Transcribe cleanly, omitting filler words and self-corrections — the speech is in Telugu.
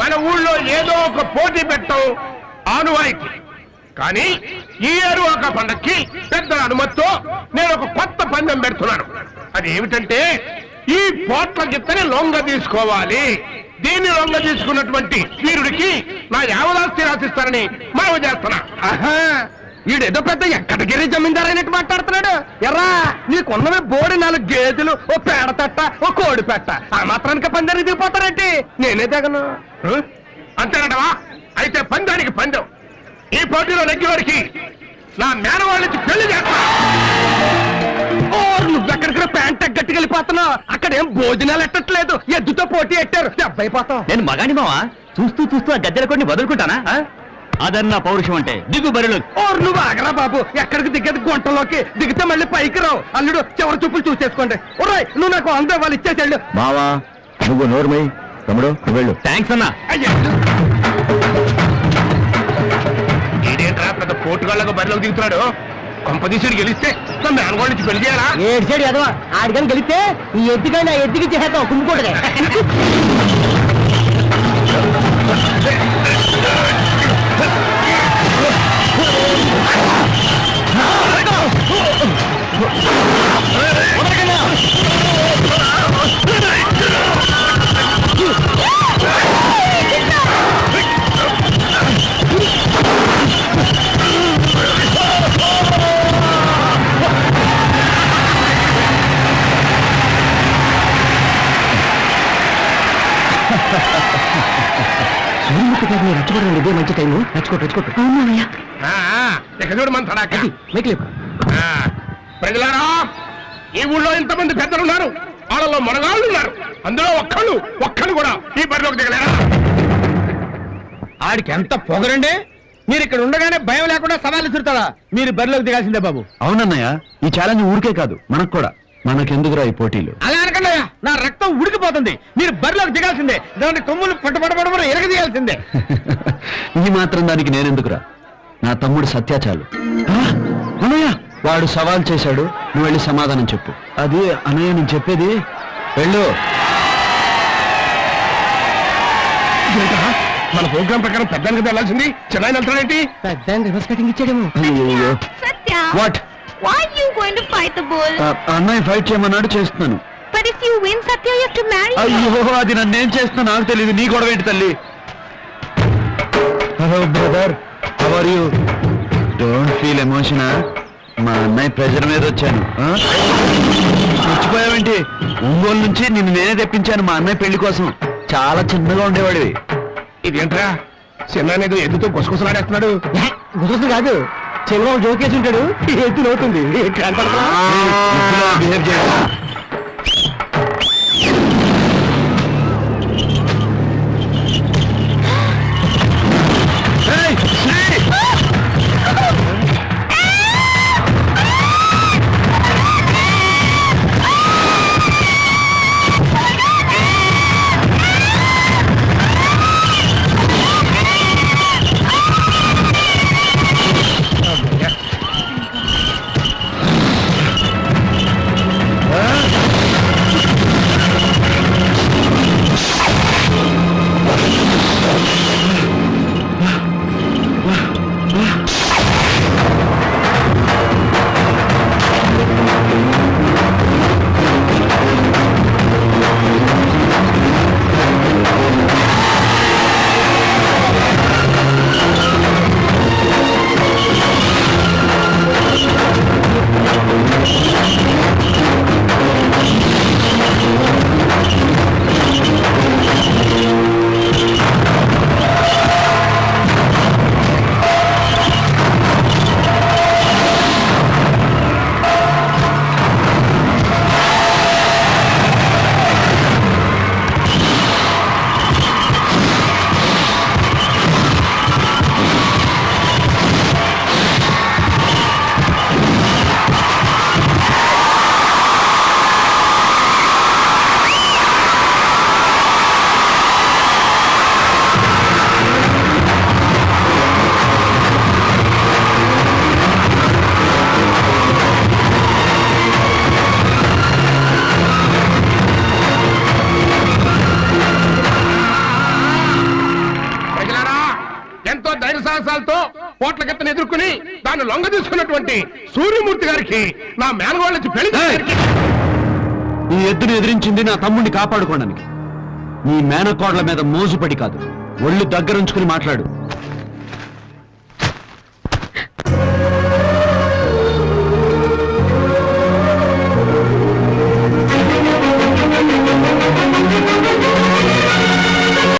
మన ఊళ్ళో ఏదో ఒక పోటీ పెట్టడం ఆనువాయితీ. కానీ ఈ ఏరువాక పండక్కి పెద్దల అనుమతితో నేను ఒక కొత్త పందెం పెడుతున్నాను. అది ఏమిటంటే ఈ పోట్ల గిత్తని లొంగ తీసుకోవాలి. దీన్ని లొంగ తీసుకున్నటువంటి వీరుడికి నా యావదాస్తి రాసిస్తానని మనవి చేస్తున్నా. ఈడేదో పెద్ద ఎక్కడికి జమీందారైనట్టు మాట్లాడుతున్నాడు. ఎర్రా నీకున్నవి బోడి 4 గేదెలు, ఓ పేడ తట్ట, ఓ కోడి పెట్ట, ఆ మాత్రానికి పందానికి దిగిపోతారేంటి? నేనే తెగను. అంతేనటవా? అయితే పందానికి పందెం. ఈ పోటీలో నెగ్గివారికి నా మేనవాళ్ళకి పెళ్లి చేస్తా. నువ్వెక్కడికి ప్యాంట్ గట్టికి వెళ్ళిపోతున్నావు. అక్కడేం భోజనాలు ఎట్టట్లేదు, ఎద్దుతో పోటీ ఎట్టారు, దెబ్బైపోతావు. నేను మగాని మావా, చూస్తూ చూస్తూ ఆ గద్దెల కొన్ని వదులుకుంటానా? అదన్నా పౌరుషం అంటే దిగు బరిలో. నువ్వు ఆగరా బాబు, ఎక్కడికి దిగేది గుంటలోకి దిగితే మళ్ళీ పైకి రావు. అల్లుడు చివరి చూపులు చూసేసుకోండి. ఒరాయ్ నువ్వు నాకు 100 వాళ్ళు ఇచ్చేసాడు. మావా నువ్వు నోర్మై, తమ్ముడు వెళ్ళు. థ్యాంక్స్ అన్నా. ఏడేంట్రా పెద్ద పోటుగాళ్ళకు బరిలోకి దిగుతున్నాడు. కొంపదీసుడు గెలిస్తే నా మేనగోళ్ళ నుంచి పెళ్లి చేయాలా? ఏడ్చాడు ఎదవా, ఆడికని గెలిస్తే ఈ ఎద్దుకైనా ఎద్దుకి చేసేద్దాం కుంపుకోడదే. రెచ్చగొట్టండి, ఇదే మంచి టైము. రెచ్చుకోట్టు. ఇక చూడు మన తడాక. మైక్లేపు. ప్రజలారా, ఈ ఊళ్ళో ఇంతమంది పెద్దలున్నారు, వాళ్ళలో మనగాళ్ళు ఉన్నారు. అందులో ఒక్కళ్ళు కూడా ఈ బరిలోకి దిగలేరా? ఆడికి ఎంత పొగరండి. మీరు ఇక్కడ ఉండగానే భయం లేకుండా సవాళ్ళు విసురుతారా? మీరు బరిలోకి దిగాల్సిందే బాబు. అవునన్నయ్య, ఈ ఛాలెంజ్ ఊరికే కాదు మనకు కూడా. మనకెందుకురా ఈ పోటీలు? అలా అనకండి, నా రక్తం ఉడికిపోతుంది. మీరు బరిలోకి దిగాల్సిందే. దాని కొమ్ములు పట్టుబడబడ ఎరగదీయాల్సిందే. ఈ మాత్రం దానికి నేనెందుకురా? నా తమ్ముడు సత్యాచాలు. అన్నయ్య వాడు సవాల్ చేశాడు, నువ్వు వెళ్ళి సమాధానం చెప్పు. అది అన్నయ్య నేను చెప్పేది. వెళ్ళు. మన ప్రోగ్రాం ప్రకారం పెద్దానికి వెళ్ళాల్సింది, చిన్న వెళ్తాడేంటి? పెద్ద రివర్స్ కటింగ్ ఇచ్చాడేమో. What? Why are you going to fight the bull? అన్నయ్య ఫైట్ చేయమన్నాడు, చేస్తున్నాను. But if you win, Satya, you have to marry him. అయ్యో అది నన్నేం చేస్తున్నా నాకు తెలియదు. నీ గొడవ ఏంటి తల్లి? Hello brother, how are you? Don't feel emotional. మా అన్నయ్య ప్రెజర్ మీద వచ్చాను. మర్చిపోయావేంటి? ఒంగోలు నుంచి నిన్ను నేనే తెప్పించాను మా అన్నయ్య పెళ్లి కోసం. చాలా చిన్నగా ఉండేవాడివి. ఇదేంట్రా చిన్న అనేది ఎద్దుతో గుసగుసలాడేస్తున్నాడు? గుసగుస కాదు, చెల్లం జోకేసి ఉంటాడు, ఎత్తులు అవుతుంది. బిహేవ్ చేయాలి. సాహసాలతో కోట్ల కెత్తను ఎదుర్కొని దాన్ని లొంగ తీసుకున్నటువంటి సూర్యమూర్తి గారికి నా మేనగోళ్ళ నుంచి పెళ్లి చేయడానికి ఈ ఎద్దును ఎదిరించింది నా తమ్ముడిని కాపాడుకోవడానికి నీ మేనకోడ్ల మీద మోజుపడి కాదు ఒళ్ళు దగ్గరుంచుకుని మాట్లాడు